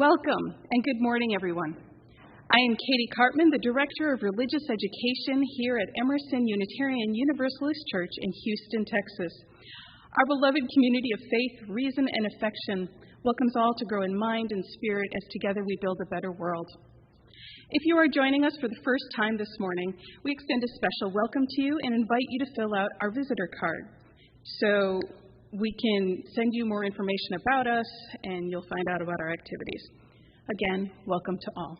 Welcome and good morning, everyone. I am Katie Cartman, the Director of Religious Education here at Emerson Unitarian Universalist Church in Houston, Texas. Our beloved community of faith, reason, and affection welcomes all to grow in mind and spirit as together we build a better world. If you are joining us for the first time this morning, we extend a special welcome to you and invite you to fill out our visitor card so we can send you more information about us and you'll find out about our activities. Again, welcome to all.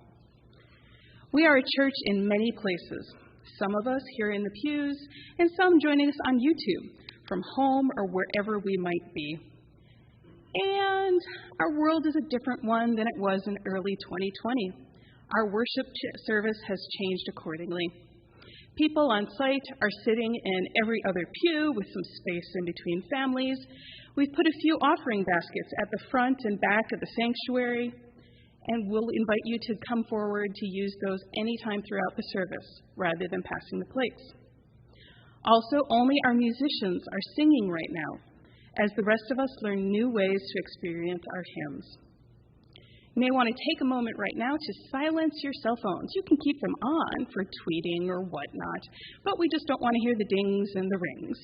We are a church in many places, some of us here in the pews and some joining us on YouTube from home or wherever we might be. And our world is a different one than it was in early 2020. Our worship service has changed accordingly. People on site are sitting in every other pew with some space in between families. We've put a few offering baskets at the front and back of the sanctuary, and we'll invite you to come forward to use those anytime throughout the service rather than passing the plates. Also, only our musicians are singing right now, as the rest of us learn new ways to experience our hymns. You may want to take a moment right now to silence your cell phones. You can keep them on for tweeting or whatnot, but we just don't want to hear the dings and the rings.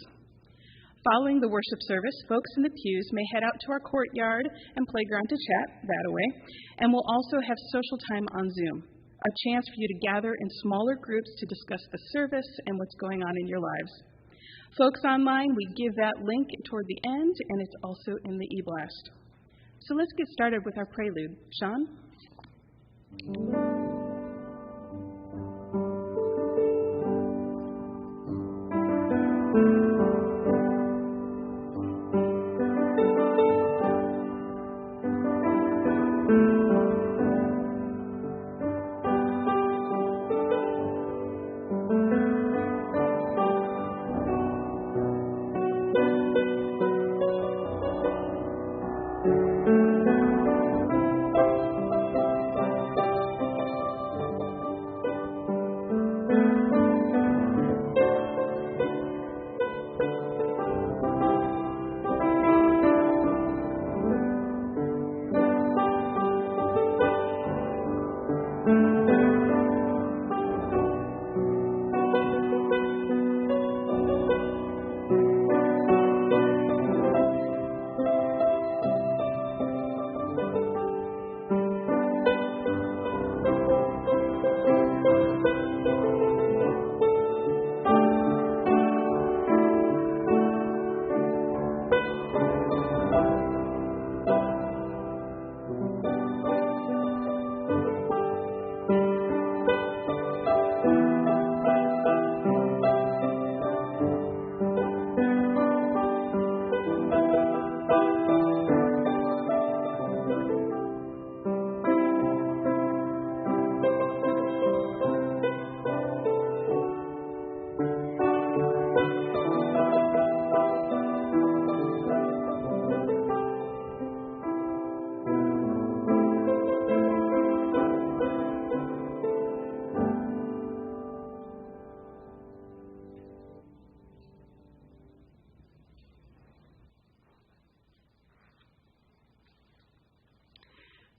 Following the worship service, folks in the pews may head out to our courtyard and playground to chat that-a-way, and we'll also have social time on Zoom, a chance for you to gather in smaller groups to discuss the service and what's going on in your lives. Folks online, we give that link toward the end, and it's also in the e-blast. So let's get started with our prelude. Sean?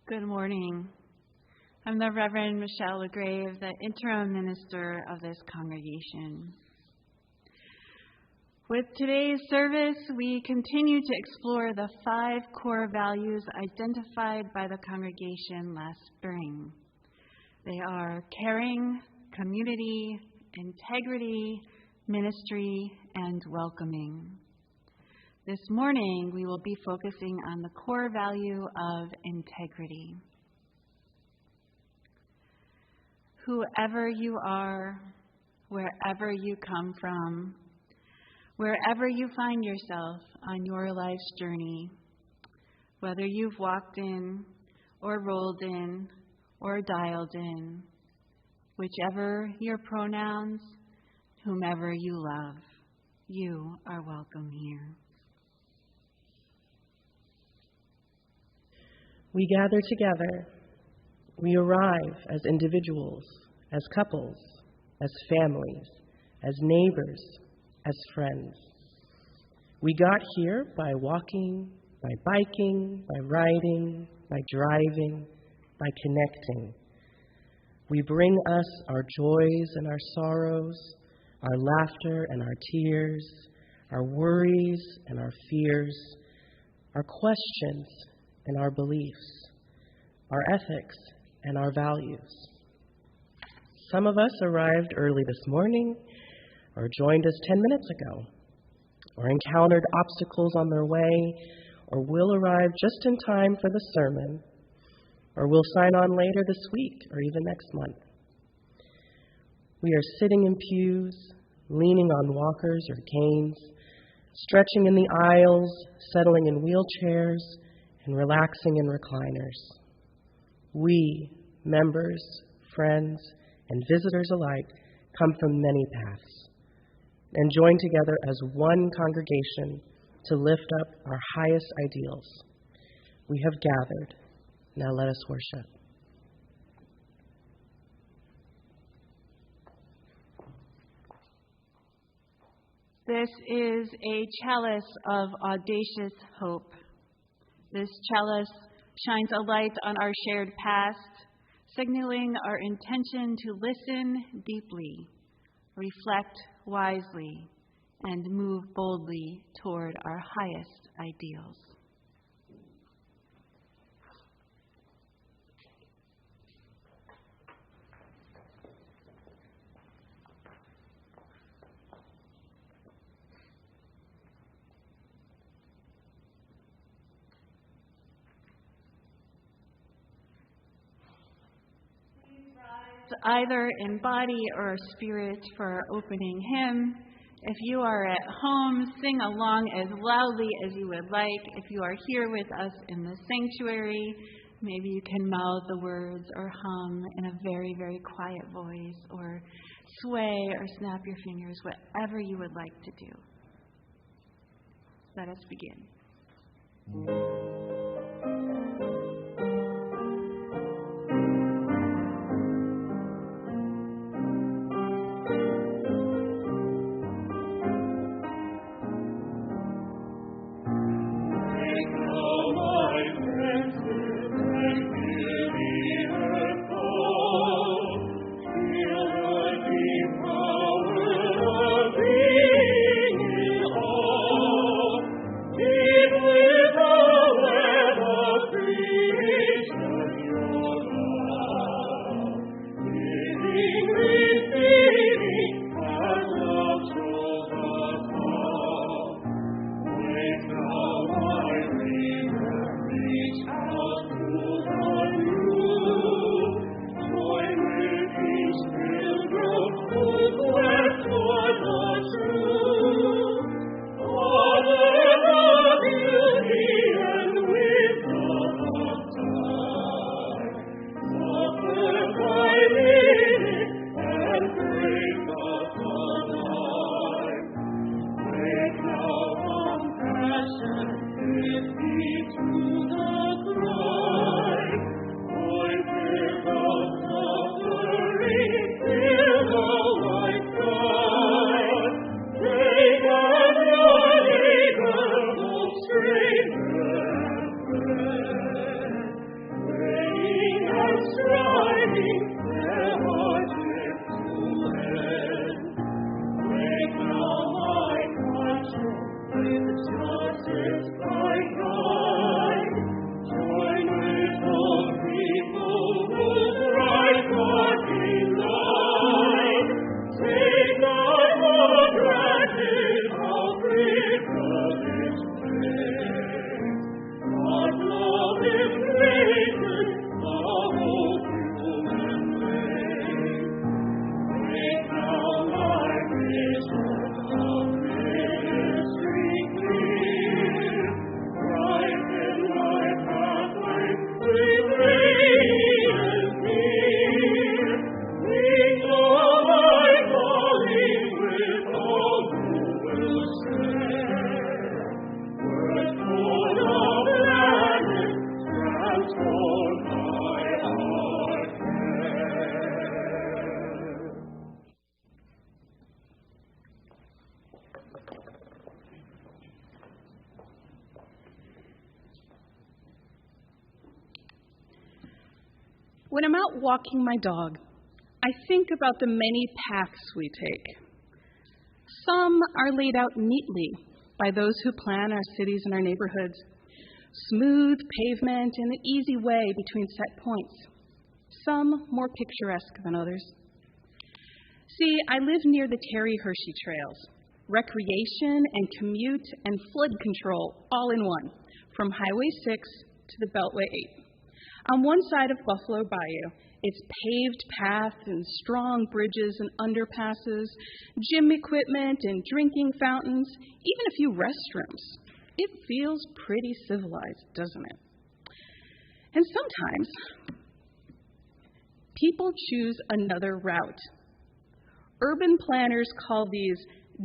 Good morning. I'm the Reverend Michelle LaGrave, the interim minister of this congregation. With today's service, we continue to explore the 5 core values identified by the congregation last spring. They are caring, community, integrity, ministry, and welcoming. This morning, we will be focusing on the core value of integrity. Whoever you are, wherever you come from, wherever you find yourself on your life's journey, whether you've walked in or rolled in or dialed in, whichever your pronouns, whomever you love, you are welcome here. We gather together. We arrive as individuals, as couples, as families, as neighbors, as friends. We got here by walking, by biking, by riding, by driving, by connecting. We bring us our joys and our sorrows, our laughter and our tears, our worries and our fears, our questions and our beliefs, our ethics and our values. Some of us arrived early this morning, or joined us 10 minutes ago, or encountered obstacles on their way, or will arrive just in time for the sermon, or will sign on later this week or even next month. We are sitting in pews, leaning on walkers or canes, stretching in the aisles, settling in wheelchairs, and relaxing in recliners. We, members, friends, and visitors alike, come from many paths and join together as one congregation to lift up our highest ideals. We have gathered. Now let us worship. This is a chalice of audacious hope. This chalice shines a light on our shared past, signaling our intention to listen deeply, reflect wisely, and move boldly toward our highest ideals. Either in body or spirit for our opening hymn. If you are at home, sing along as loudly as you would like. If you are here with us in the sanctuary, maybe you can mouth the words or hum in a very, very quiet voice, or sway or snap your fingers, whatever you would like to do. Let us begin. With the When I'm out walking my dog, I think about the many paths we take. Some are laid out neatly by those who plan our cities and our neighborhoods. Smooth pavement and an easy way between set points. Some more picturesque than others. See, I live near the Terry Hershey trails. Recreation and commute and flood control all in one, from Highway 6 to the Beltway 8. On one side of Buffalo Bayou, it's paved paths and strong bridges and underpasses, gym equipment and drinking fountains, even a few restrooms. It feels pretty civilized, doesn't it? And sometimes people choose another route. Urban planners call these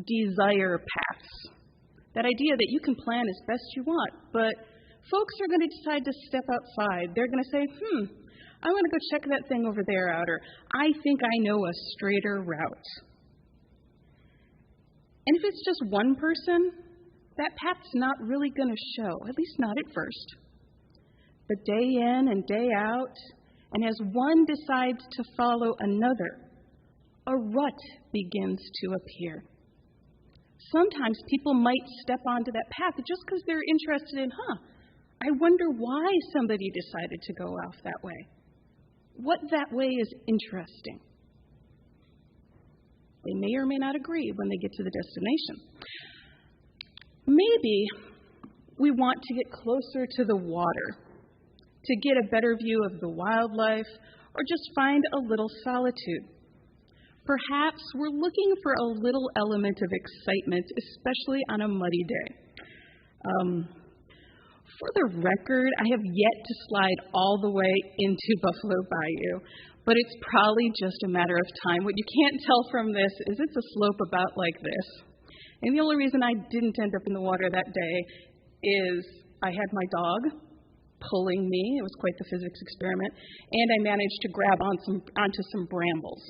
desire paths. That idea that you can plan as best you want, but folks are going to decide to step outside. They're going to say, I want to go check that thing over there out, or I think I know a straighter route. And if it's just one person, that path's not really going to show, at least not at first. But day in and day out, and as one decides to follow another, a rut begins to appear. Sometimes people might step onto that path just because they're interested in, I wonder why somebody decided to go off that way. What that way is interesting. They may or may not agree when they get to the destination. Maybe we want to get closer to the water, to get a better view of the wildlife, or just find a little solitude. Perhaps we're looking for a little element of excitement, especially on a muddy day. For the record, I have yet to slide all the way into Buffalo Bayou, but it's probably just a matter of time. What you can't tell from this is it's a slope about like this. And the only reason I didn't end up in the water that day is I had my dog pulling me. It was quite the physics experiment. And I managed to grab onto some brambles.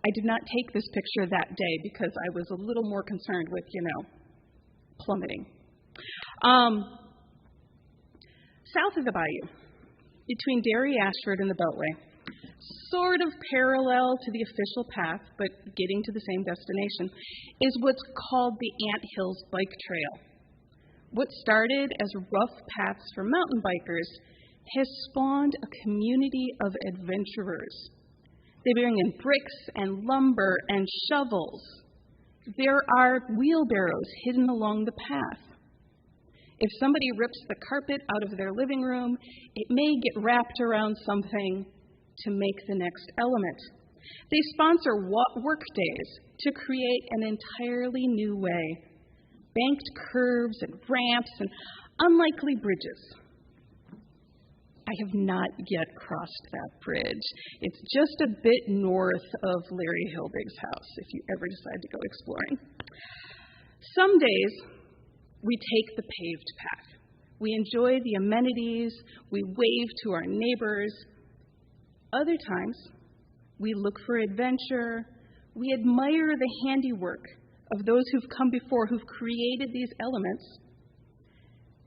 I did not take this picture that day because I was a little more concerned with, plummeting. South of the bayou, between Derry Ashford and the Beltway, sort of parallel to the official path, but getting to the same destination, is what's called the Ant Hills Bike Trail. What started as rough paths for mountain bikers has spawned a community of adventurers. They bring in bricks and lumber and shovels. There are wheelbarrows hidden along the path. If somebody rips the carpet out of their living room, it may get wrapped around something to make the next element. They sponsor work days to create an entirely new way. Banked curves and ramps and unlikely bridges. I have not yet crossed that bridge. It's just a bit north of Larry Hildig's house, if you ever decide to go exploring. Some days, we take the paved path. We enjoy the amenities. We wave to our neighbors. Other times, we look for adventure. We admire the handiwork of those who've come before, who've created these elements.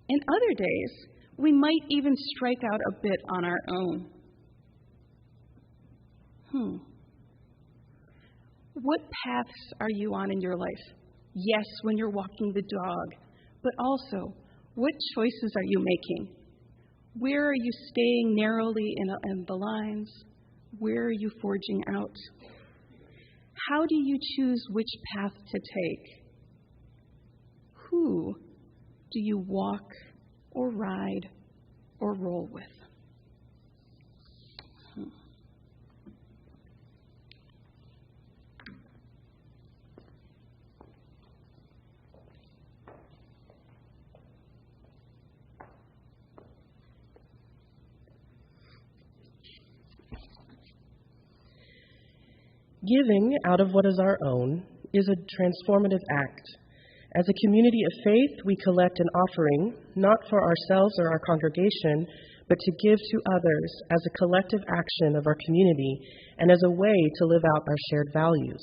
And other days, we might even strike out a bit on our own. What paths are you on in your life? Yes, when you're walking the dog, but also, what choices are you making? Where are you staying narrowly in the lines? Where are you forging out? How do you choose which path to take? Who do you walk or ride or roll with? Giving out of what is our own is a transformative act. As a community of faith, we collect an offering, not for ourselves or our congregation, but to give to others as a collective action of our community and as a way to live out our shared values.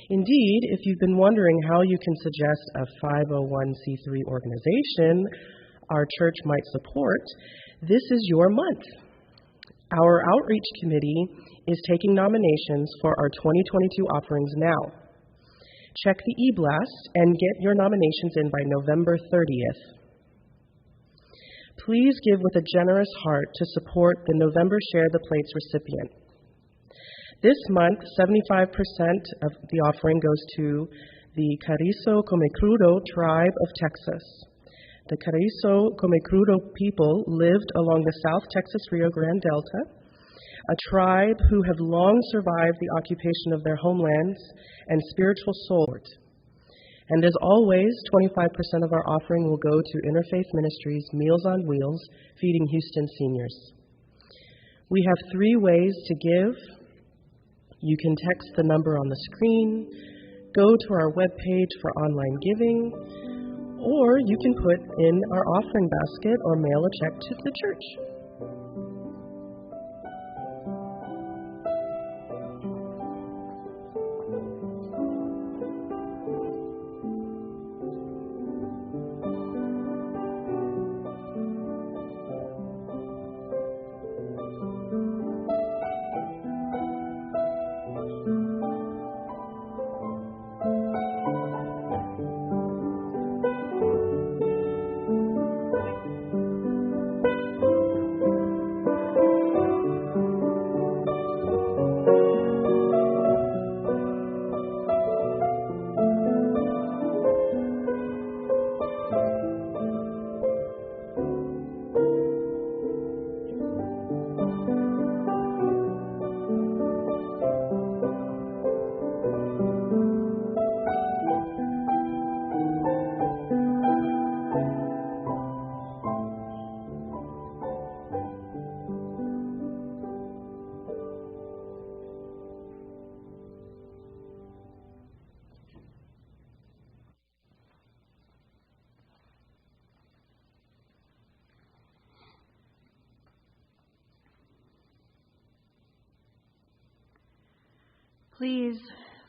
Indeed, if you've been wondering how you can suggest a 501c3 organization our church might support, this is your month. Our outreach committee is taking nominations for our 2022 offerings now. Check the e-blast and get your nominations in by November 30th. Please give with a generous heart to support the November Share the Plates recipient. This month, 75% of the offering goes to the Carrizo Comecrudo tribe of Texas. The Carrizo Comecrudo people lived along the South Texas Rio Grande Delta, a tribe who have long survived the occupation of their homelands and spiritual soul. And as always, 25% of our offering will go to Interfaith Ministries Meals on Wheels, feeding Houston seniors. We have 3 ways to give. You can text the number on the screen, go to our webpage for online giving, or you can put in our offering basket or mail a check to the church. Please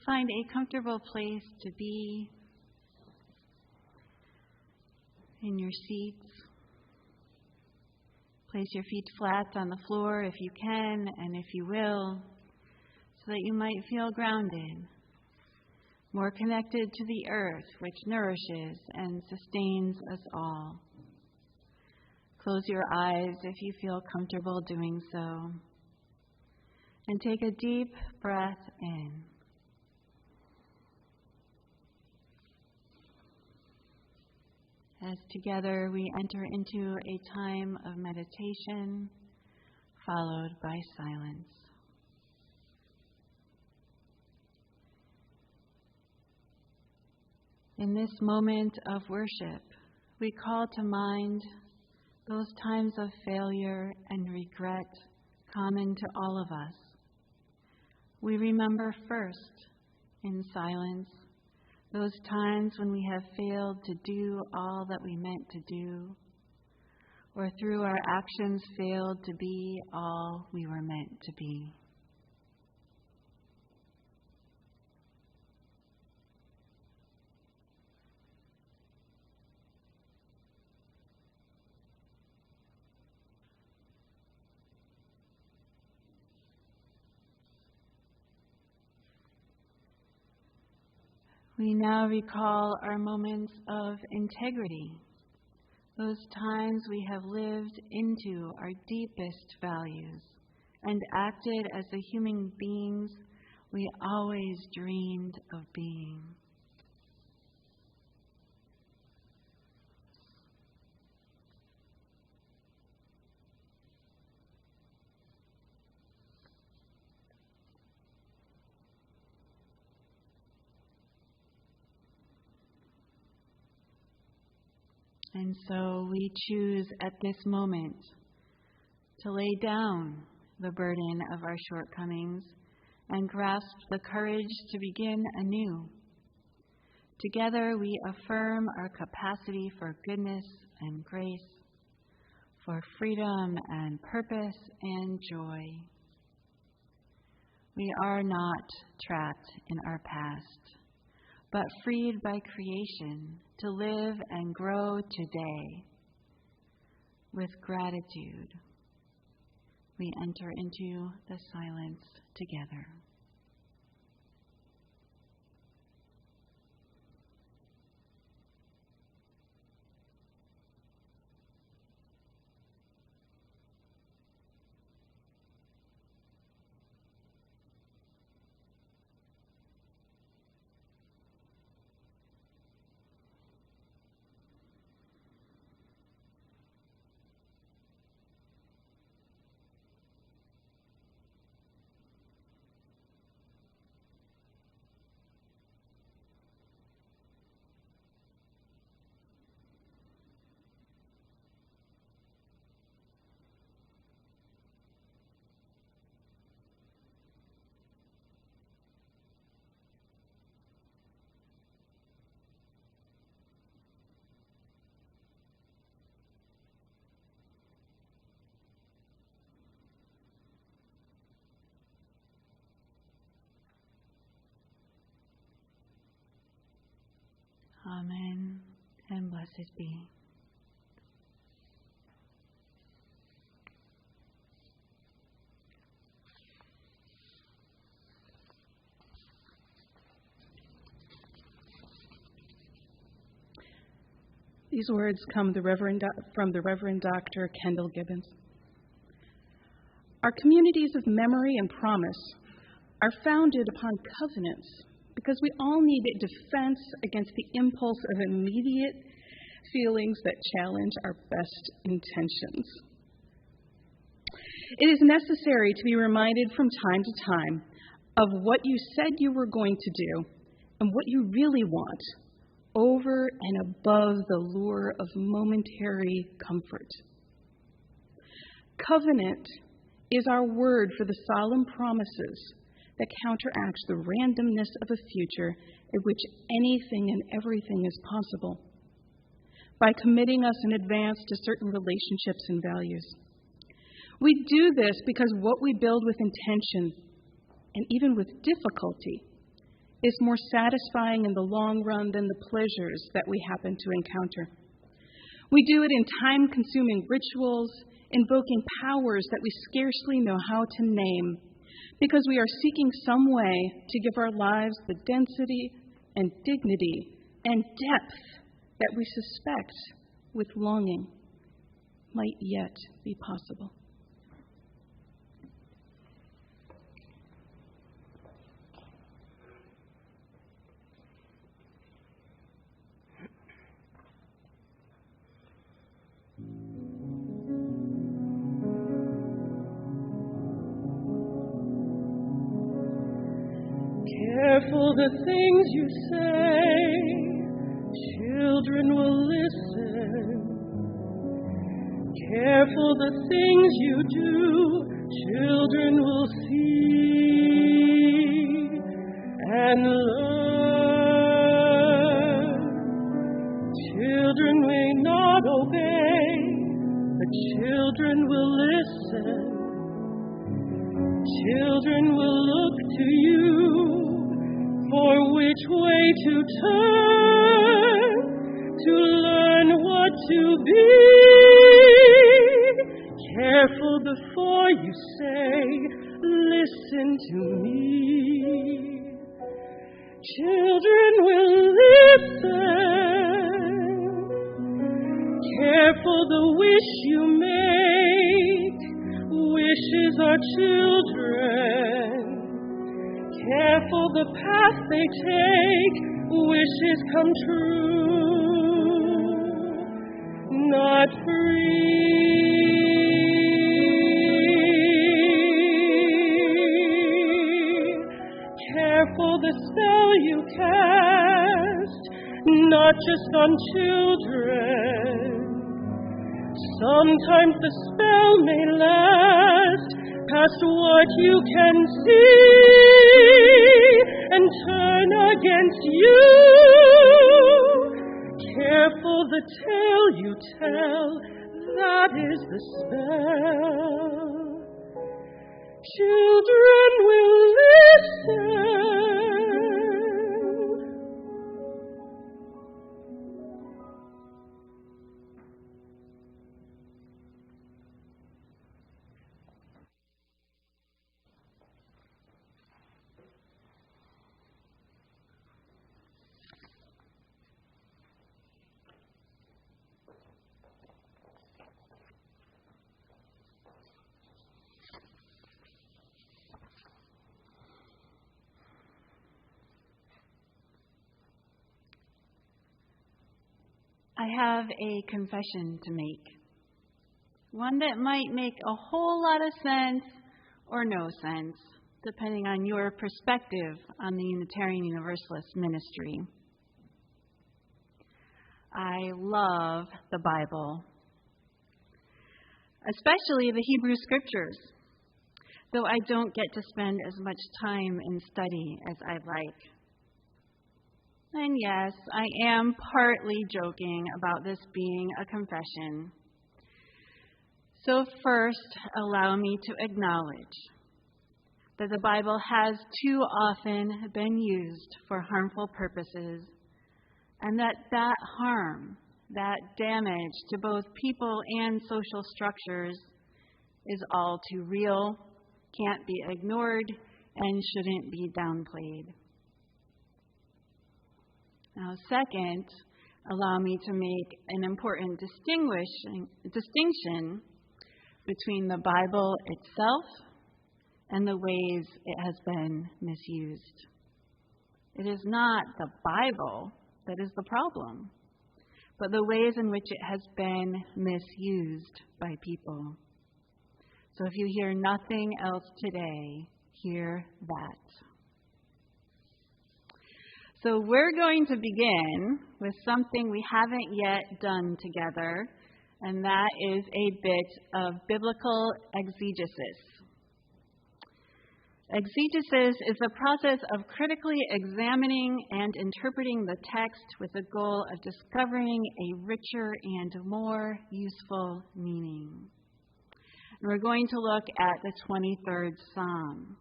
find a comfortable place to be in your seats. Place your feet flat on the floor if you can and if you will, so that you might feel grounded, more connected to the earth which nourishes and sustains us all. Close your eyes if you feel comfortable doing so. And take a deep breath in. As together we enter into a time of meditation, followed by silence. In this moment of worship, we call to mind those times of failure and regret common to all of us. We remember first, in silence, those times when we have failed to do all that we meant to do, or through our actions failed to be all we were meant to be. We now recall our moments of integrity, those times we have lived into our deepest values and acted as the human beings we always dreamed of being. And so we choose at this moment to lay down the burden of our shortcomings and grasp the courage to begin anew. Together we affirm our capacity for goodness and grace, for freedom and purpose and joy. We are not trapped in our past, but freed by creation to live and grow today with gratitude, we enter into the silence together. Amen, and blessed be. These words come from the Reverend Dr. Kendall Gibbons. Our communities of memory and promise are founded upon covenants because we all need a defense against the impulse of immediate feelings that challenge our best intentions. It is necessary to be reminded from time to time of what you said you were going to do and what you really want, over and above the lure of momentary comfort. Covenant is our word for the solemn promises that counteract the randomness of a future in which anything and everything is possible, by committing us in advance to certain relationships and values. We do this because what we build with intention, and even with difficulty, is more satisfying in the long run than the pleasures that we happen to encounter. We do it in time-consuming rituals, invoking powers that we scarcely know how to name, because we are seeking some way to give our lives the density and dignity and depth that we suspect, with longing, might yet be possible. Careful the things you say, children will listen. Careful the things you do, children will see and learn. Children may not obey, but children will listen. Children will look to you for which way to turn, to learn what to be. Careful before you say, listen to me. Children will listen. Careful the wish you make. Wishes are children. Careful the path they take, wishes come true, not free. Careful the spell you cast, not just on children. Sometimes the spell may last past what you can see and turn against you. Careful the tale you tell, that is the spell. Children will listen. I have a confession to make. One that might make a whole lot of sense or no sense, depending on your perspective on the Unitarian Universalist ministry. I love the Bible, especially the Hebrew Scriptures, though I don't get to spend as much time in study as I'd like. And yes, I am partly joking about this being a confession. So first, allow me to acknowledge that the Bible has too often been used for harmful purposes, and that harm, that damage to both people and social structures is all too real, can't be ignored, and shouldn't be downplayed. Now, second, allow me to make an important distinction between the Bible itself and the ways it has been misused. It is not the Bible that is the problem, but the ways in which it has been misused by people. So if you hear nothing else today, hear that. So we're going to begin with something we haven't yet done together, and that is a bit of biblical exegesis. Exegesis is the process of critically examining and interpreting the text with the goal of discovering a richer and more useful meaning. And we're going to look at the 23rd Psalm,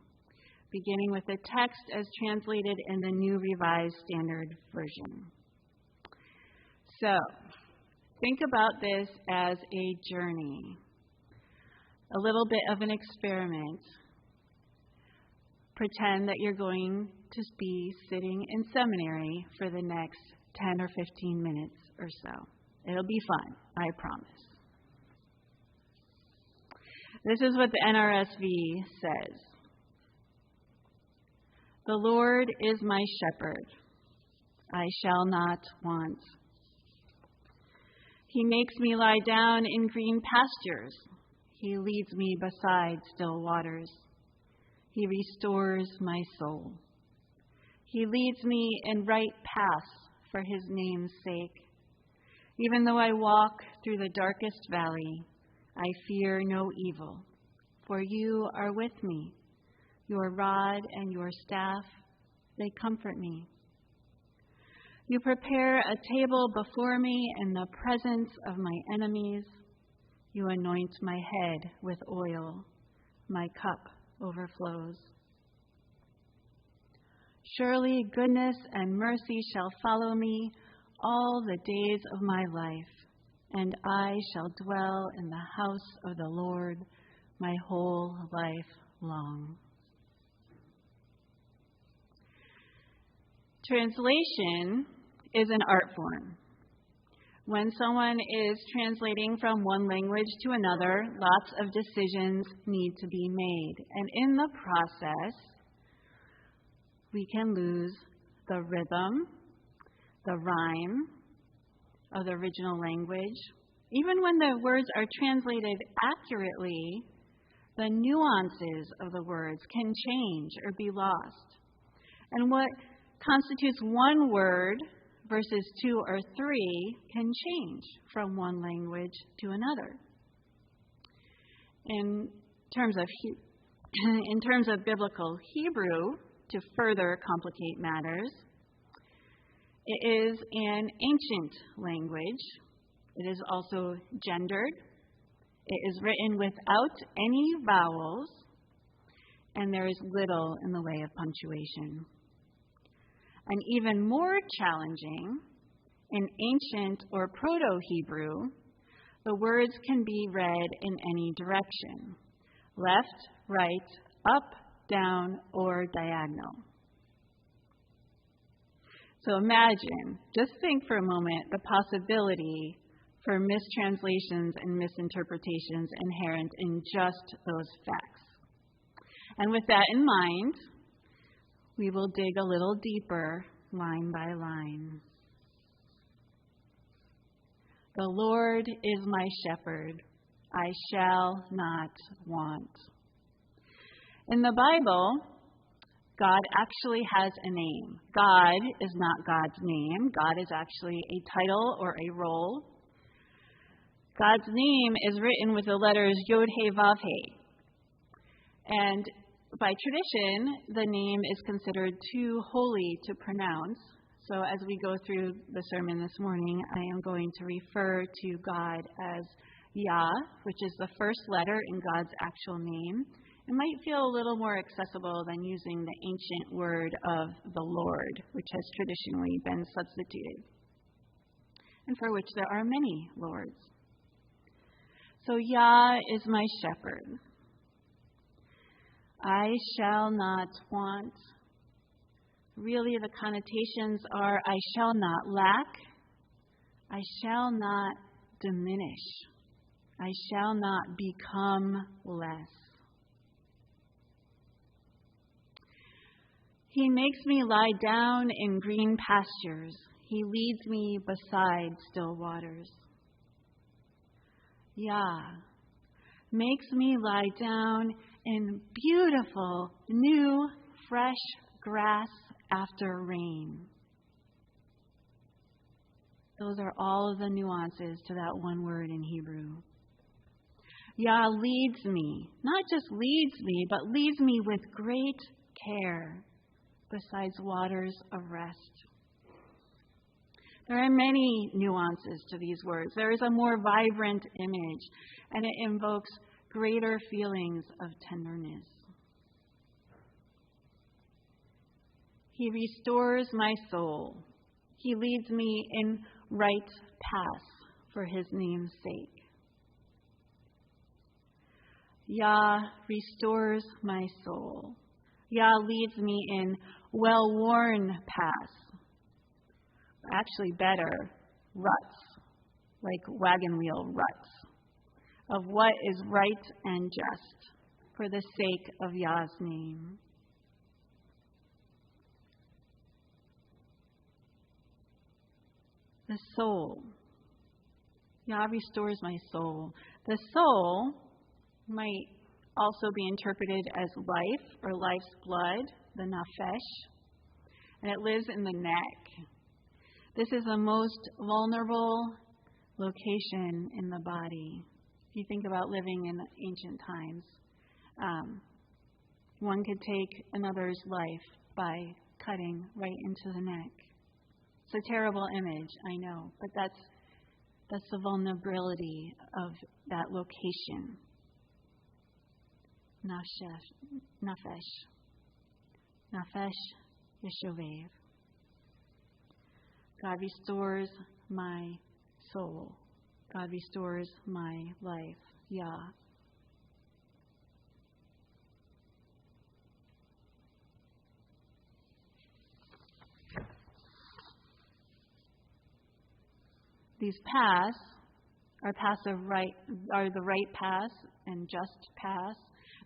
beginning with the text as translated in the New Revised Standard Version. So, think about this as a journey, a little bit of an experiment. Pretend that you're going to be sitting in seminary for the next 10 or 15 minutes or so. It'll be fun, I promise. This is what the NRSV says. The Lord is my shepherd. I shall not want. He makes me lie down in green pastures. He leads me beside still waters. He restores my soul. He leads me in right paths for his name's sake. Even though I walk through the darkest valley, I fear no evil, for you are with me. Your rod and your staff, they comfort me. You prepare a table before me in the presence of my enemies. You anoint my head with oil. My cup overflows. Surely goodness and mercy shall follow me all the days of my life, and I shall dwell in the house of the Lord my whole life long. Translation is an art form. When someone is translating from one language to another, lots of decisions need to be made. And in the process, we can lose the rhythm, the rhyme of the original language. Even when the words are translated accurately, the nuances of the words can change or be lost. And what constitutes one word versus two or three can change from one language to another. In terms of biblical Hebrew, to further complicate matters, it is an ancient language. It is also gendered. It is written without any vowels, and there is little in the way of punctuation. And even more challenging, in ancient or Proto-Hebrew, the words can be read in any direction, left, right, up, down, or diagonal. So imagine, just think for a moment, the possibility for mistranslations and misinterpretations inherent in just those facts. And with that in mind, we will dig a little deeper, line by line. The Lord is my shepherd. I shall not want. In the Bible, God actually has a name. God is not God's name. God is actually a title or a role. God's name is written with the letters Yod He Vav He. And by tradition, the name is considered too holy to pronounce. So as we go through the sermon this morning, I am going to refer to God as Yah, which is the first letter in God's actual name. It might feel a little more accessible than using the ancient word of the Lord, which has traditionally been substituted, and for which there are many lords. So Yah is my shepherd. I shall not want. Really, the connotations are I shall not lack. I shall not diminish. I shall not become less. He makes me lie down in green pastures. He leads me beside still waters. Yah makes me lie down in beautiful, new, fresh grass after rain. Those are all of the nuances to that one word in Hebrew. Yah leads me, not just leads me, but leads me with great care besides waters of rest. There are many nuances to these words. There is a more vibrant image, and it invokes greater feelings of tenderness. He restores my soul. He leads me in right paths for his name's sake. Yah restores my soul. Yah leads me in well-worn paths. Actually better, ruts, like wagon wheel ruts, of what is right and just for the sake of Yah's name. The soul. Yah restores my soul. The soul might also be interpreted as life or life's blood, the nafesh, and it lives in the neck. This is the most vulnerable location in the body. If you think about living in ancient times, one could take another's life by cutting right into the neck. It's a terrible image, I know, but that's the vulnerability of that location. Nafesh Yeshovev. God restores my soul. God restores my life. Yah. These paths are the right paths and just paths.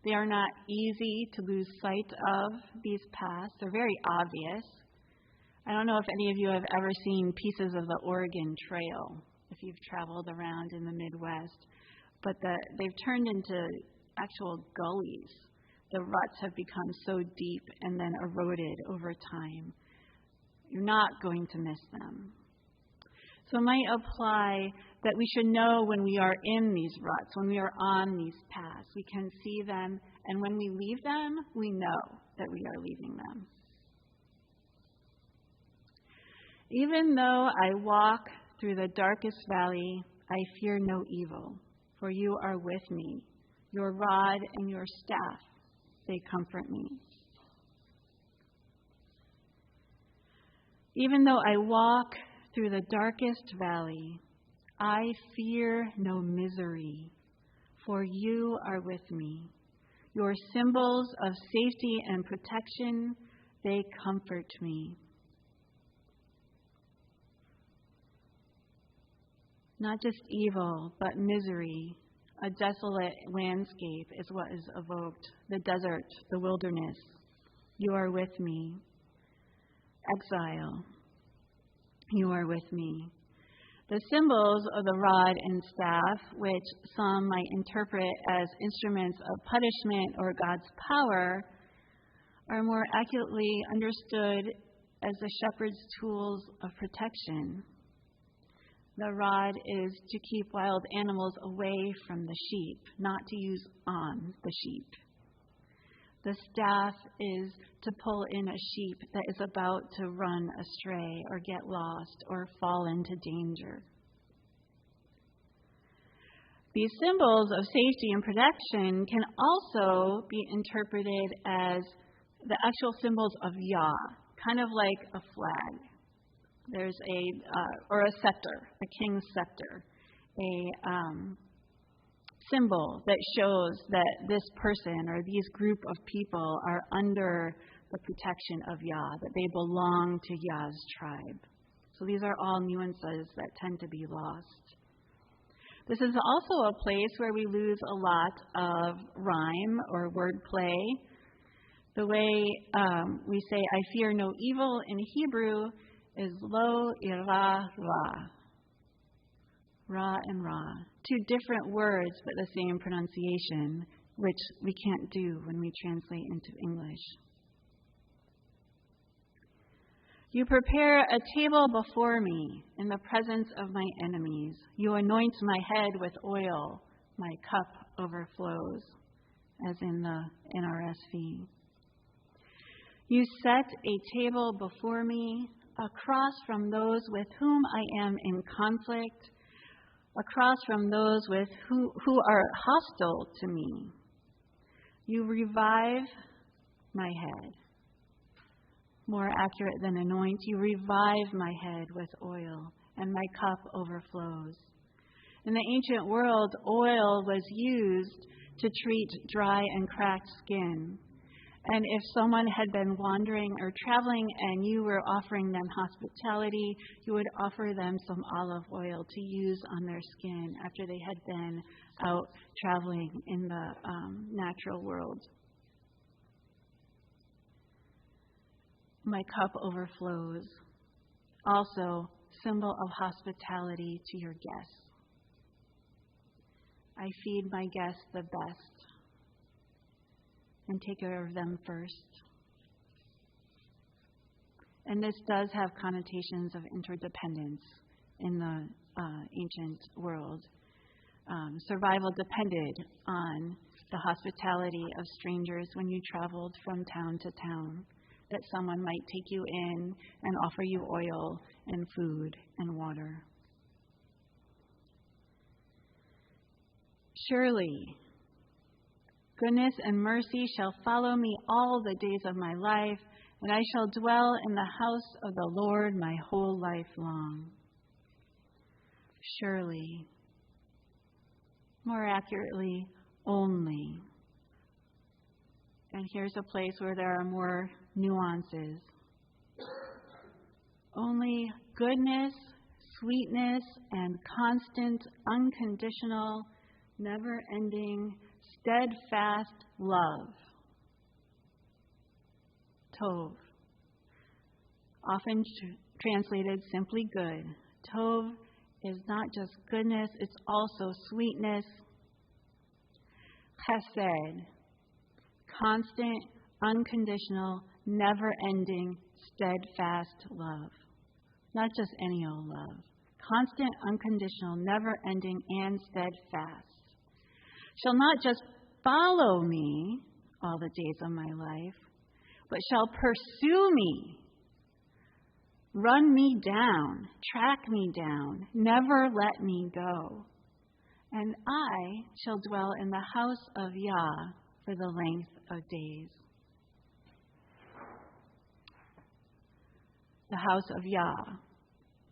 They are not easy to lose sight of, these paths. They're very obvious. I don't know if any of you have ever seen pieces of the Oregon Trail, if you've traveled around in the Midwest. But they've turned into actual gullies. The ruts have become so deep and then eroded over time. You're not going to miss them. So it might apply that we should know when we are in these ruts, when we are on these paths. We can see them, and when we leave them, we know that we are leaving them. Even though I walk through the darkest valley, I fear no evil, for you are with me. Your rod and your staff, they comfort me. Even though I walk through the darkest valley, I fear no misery, for you are with me. Your symbols of safety and protection, they comfort me. Not just evil, but misery. A desolate landscape is what is evoked. The desert, the wilderness. You are with me. Exile. You are with me. The symbols of the rod and staff, which some might interpret as instruments of punishment or God's power, are more accurately understood as the shepherd's tools of protection. The rod is to keep wild animals away from the sheep, not to use on the sheep. The staff is to pull in a sheep that is about to run astray or get lost or fall into danger. These symbols of safety and protection can also be interpreted as the actual symbols of Yah, kind of like a flag. There's or a scepter, a king's scepter, a symbol that shows that this person or these group of people are under the protection of Yah, that they belong to Yah's tribe. So these are all nuances that tend to be lost. This is also a place where we lose a lot of rhyme or wordplay. The way we say, I fear no evil in Hebrew is lo ira ra. Ra and ra. Two different words, but the same pronunciation, which we can't do when we translate into English. You prepare a table before me in the presence of my enemies. You anoint my head with oil. My cup overflows, as in the NRSV. You set a table before me across from those with whom I am in conflict, across from those with who are hostile to me. You revive my head. More accurate than anoint, you revive my head with oil, and my cup overflows. In the ancient world, oil was used to treat dry and cracked skin. And if someone had been wandering or traveling and you were offering them hospitality, you would offer them some olive oil to use on their skin after they had been out traveling in the natural world. My cup overflows. Also, symbol of hospitality to your guests. I feed my guests the best and take care of them first. And this does have connotations of interdependence in the ancient world. Survival depended on the hospitality of strangers when you traveled from town to town, that someone might take you in and offer you oil and food and water. Surely, goodness and mercy shall follow me all the days of my life, and I shall dwell in the house of the Lord my whole life long. Surely, more accurately, only. And here's a place where there are more nuances. Only goodness, sweetness, and constant, unconditional, never-ending, steadfast love. Tov. Often translated simply good. Tov is not just goodness, it's also sweetness. Chesed. Constant, unconditional, never-ending, steadfast love. Not just any old love. Constant, unconditional, never-ending, and steadfast. Shall not just follow me all the days of my life, but shall pursue me, run me down, track me down, never let me go. And I shall dwell in the house of Yah for the length of days. The house of Yah,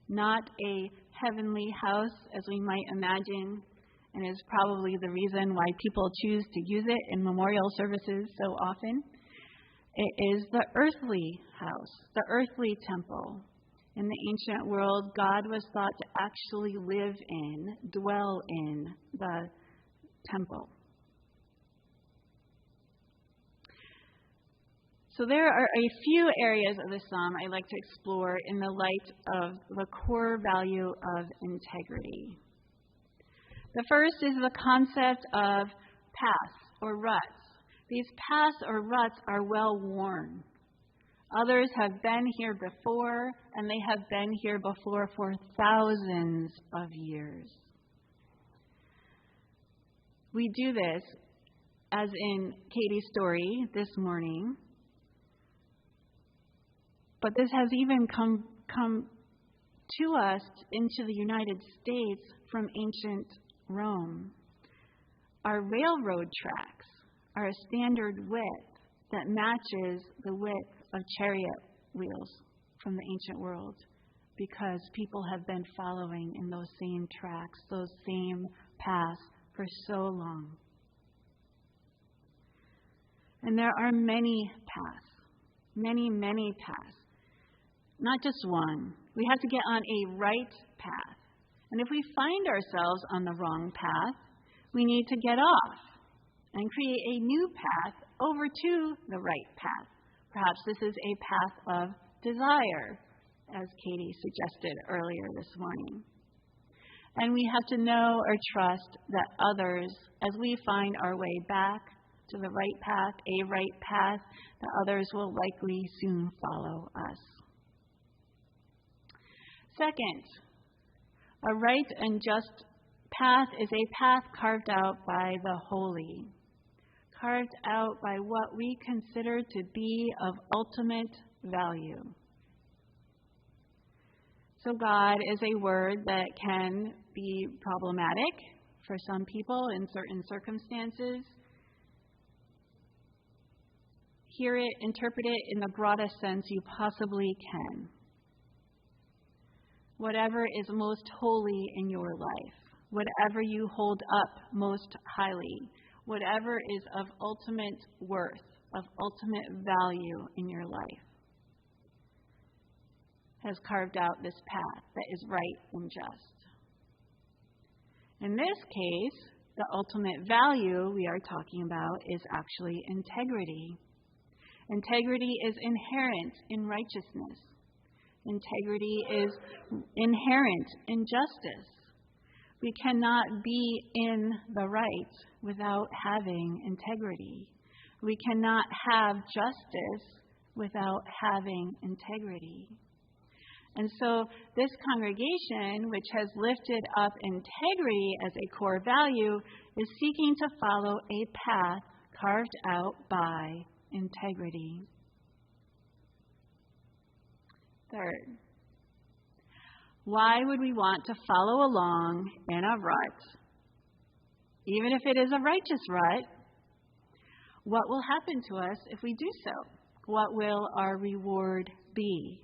not a heavenly house as we might imagine, and is probably the reason why people choose to use it in memorial services so often. It is the earthly house, the earthly temple. In the ancient world, God was thought to actually live in, dwell in the temple. So there are a few areas of the psalm I'd like to explore in the light of the core value of integrity. The first is the concept of paths or ruts. These paths or ruts are well worn. Others have been here before, and they have been here before for thousands of years. We do this, as in Katie's story this morning, but this has even come to us into the United States from ancient Rome. Our railroad tracks are a standard width that matches the width of chariot wheels from the ancient world, because people have been following in those same tracks, those same paths for so long. And there are many paths, many paths, not just one. We have to get on a right path. And if we find ourselves on the wrong path, we need to get off and create a new path over to the right path. Perhaps this is a path of desire, as Katie suggested earlier this morning. And we have to know or trust that others, as we find our way back to the right path, a right path, that others will likely soon follow us. Second, a right and just path is a path carved out by the holy, carved out by what we consider to be of ultimate value. So God is a word that can be problematic for some people in certain circumstances. Hear it, interpret it in the broadest sense you possibly can. Whatever is most holy in your life, whatever you hold up most highly, whatever is of ultimate worth, of ultimate value in your life, has carved out this path that is right and just. In this case, the ultimate value we are talking about is actually integrity. Integrity is inherent in righteousness. Integrity is inherent in justice. We cannot be in the right without having integrity. We cannot have justice without having integrity. And so this congregation, which has lifted up integrity as a core value, is seeking to follow a path carved out by integrity. Third, why would we want to follow along in a rut? Even if it is a righteous rut, what will happen to us if we do so? What will our reward be?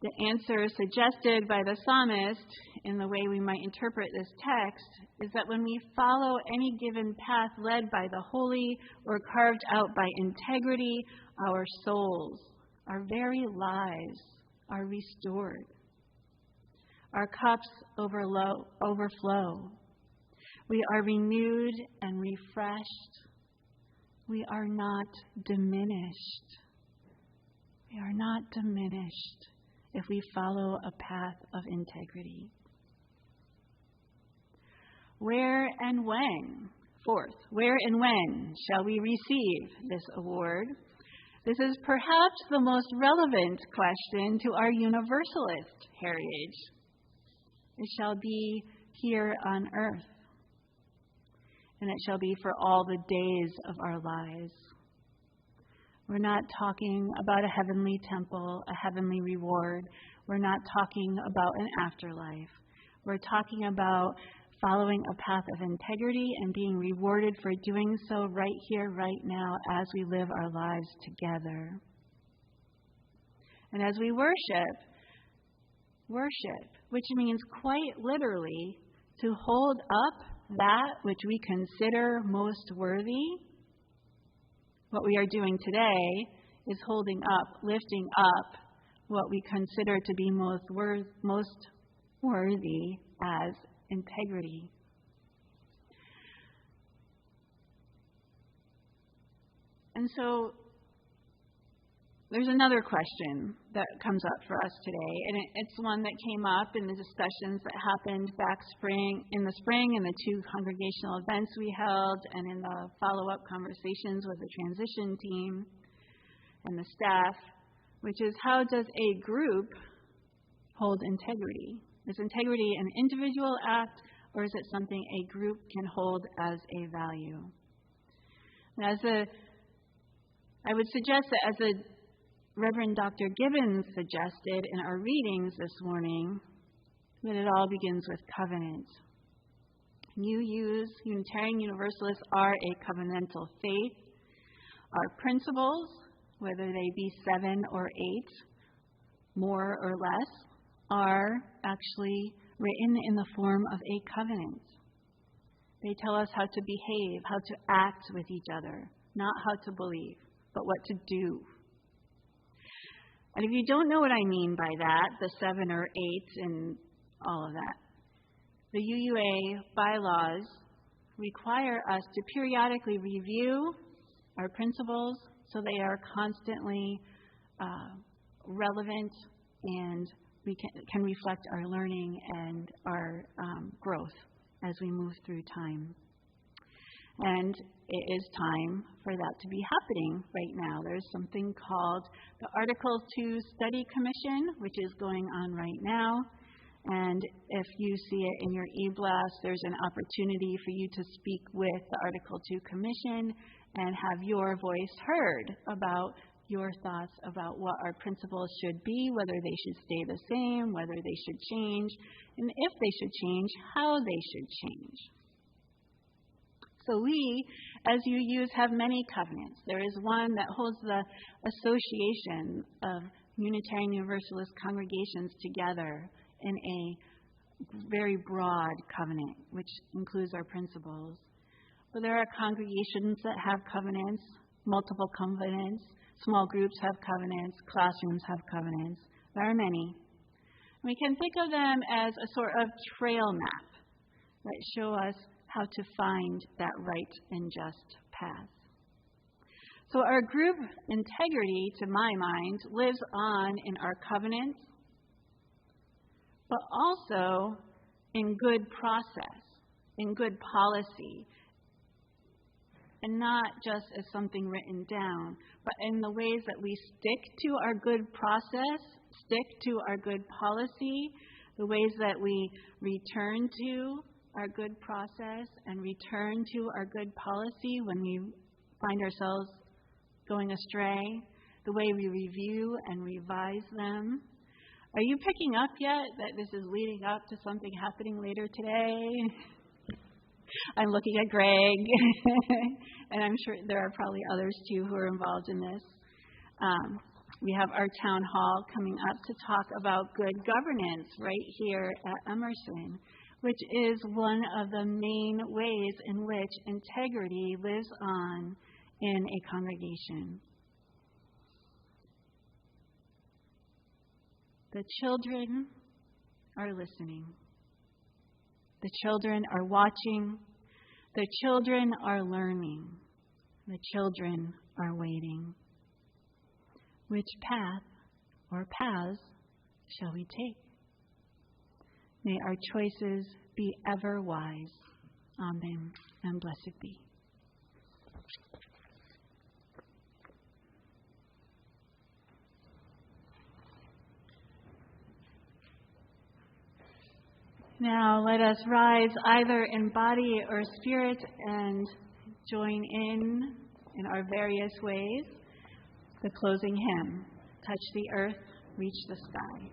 The answer suggested by the psalmist in the way we might interpret this text is that when we follow any given path led by the holy or carved out by integrity, our souls, our very lives are restored. Our cups overflow. We are renewed and refreshed. We are not diminished. We are not diminished if we follow a path of integrity. Where and when? Fourth, where and when shall we receive this award? This is perhaps the most relevant question to our universalist heritage. It shall be here on earth, and it shall be for all the days of our lives. We're not talking about a heavenly temple, a heavenly reward. We're not talking about an afterlife. We're talking about following a path of integrity and being rewarded for doing so right here, right now, as we live our lives together. And as we worship, which means quite literally to hold up that which we consider most worthy. What we are doing today is holding up, lifting up what we consider to be most worthy as integrity. And so there's another question that comes up for us today, and it's one that came up in the discussions that happened back in the spring in the 2 congregational events we held, and in the follow-up conversations with the transition team and the staff, which is, how does a group hold integrity? Is integrity an individual act, or is it something a group can hold as a value? I would suggest that, as Reverend Dr. Gibbons suggested in our readings this morning, that it all begins with covenant. Unitarian Universalists are a covenantal faith. Our principles, whether they be 7 or 8, more or less, are actually written in the form of a covenant. They tell us how to behave, how to act with each other, not how to believe, but what to do. And if you don't know what I mean by that, the 7 or 8 and all of that, the UUA bylaws require us to periodically review our principles so they are constantly relevant and we can reflect our learning and our growth as we move through time. And it is time for that to be happening right now. There's something called the Article 2 Study Commission, which is going on right now. And if you see it in your e-blast, there's an opportunity for you to speak with the Article 2 Commission and have your voice heard about your thoughts about what our principles should be, whether they should stay the same, whether they should change, and if they should change, how they should change. So we, as UUs, have many covenants. There is one that holds the association of Unitarian Universalist congregations together in a very broad covenant, which includes our principles. But there are congregations that have covenants, multiple covenants. Small groups have covenants. Classrooms have covenants. There are many. We can think of them as a sort of trail map that show us how to find that right and just path. So our group integrity, to my mind, lives on in our covenants, but also in good process, in good policy, and not just as something written down, but in the ways that we stick to our good process, stick to our good policy, the ways that we return to our good process and return to our good policy when we find ourselves going astray, the way we review and revise them. Are you picking up yet that this is leading up to something happening later today? I'm looking at Greg, and I'm sure there are probably others too who are involved in this. We have our town hall coming up to talk about good governance right here at Emerson, which is one of the main ways in which integrity lives on in a congregation. The children are listening. The children are watching. The children are learning. The children are waiting. Which path or paths shall we take? May our choices be ever wise. Amen, and blessed be. Now let us rise either in body or spirit and join in our various ways. The closing hymn, Touch the Earth, Reach the Sky.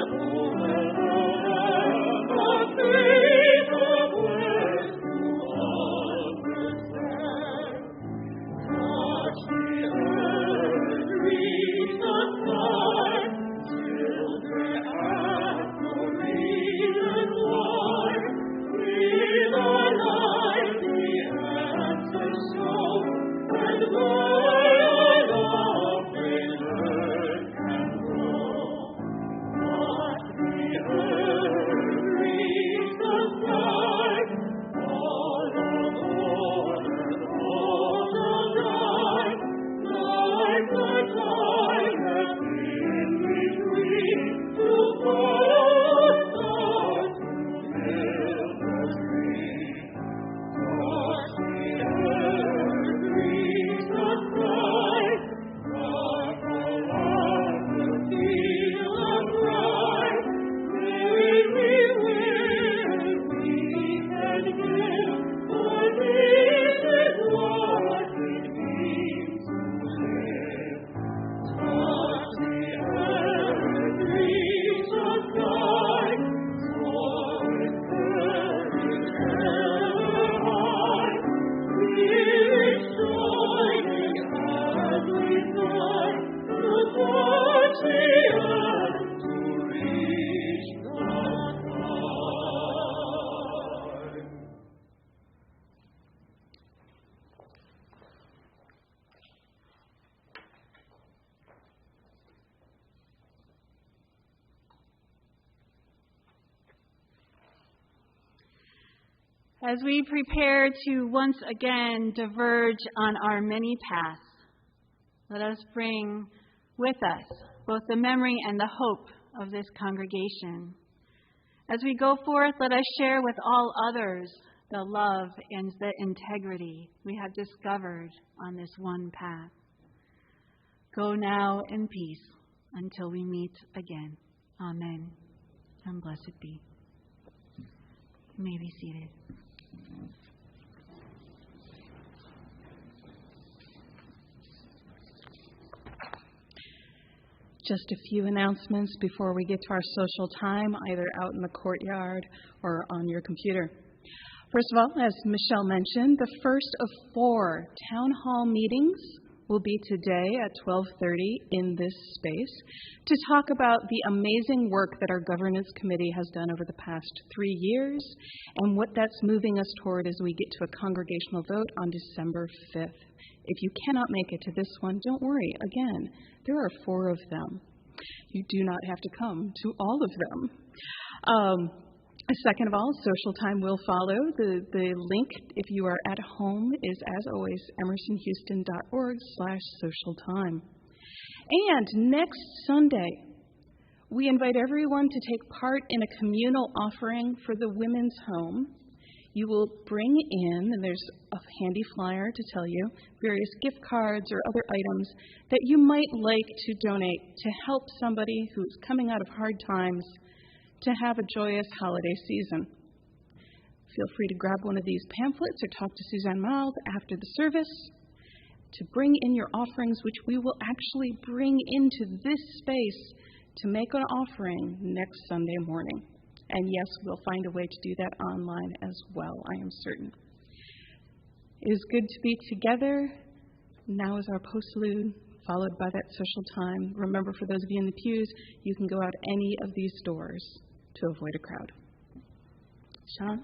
Over the faith of As we prepare to once again diverge on our many paths, let us bring with us both the memory and the hope of this congregation. As we go forth, let us share with all others the love and the integrity we have discovered on this one path. Go now in peace until we meet again. Amen. And blessed be. You may be seated. Just a few announcements before we get to our social time, either out in the courtyard or on your computer. First of all, as Michelle mentioned, the first of 4 town hall meetings will be today at 12:30 in this space to talk about the amazing work that our governance committee has done over the past 3 years and what that's moving us toward as we get to a congregational vote on December 5th. If you cannot make it to this one, don't worry. Again, there are 4 of them. You do not have to come to all of them. Second of all, social time will follow. The link, if you are at home, is, as always, emersonhouston.org/social time. And next Sunday, we invite everyone to take part in a communal offering for the women's home. You will bring in, and there's a handy flyer to tell you, various gift cards or other items that you might like to donate to help somebody who's coming out of hard times to have a joyous holiday season. Feel free to grab one of these pamphlets or talk to Suzanne Miles after the service to bring in your offerings, which we will actually bring into this space to make an offering next Sunday morning. And yes, we'll find a way to do that online as well, I am certain. It is good to be together. Now is our postlude, followed by that social time. Remember, for those of you in the pews, you can go out any of these doors to avoid a crowd. Sean?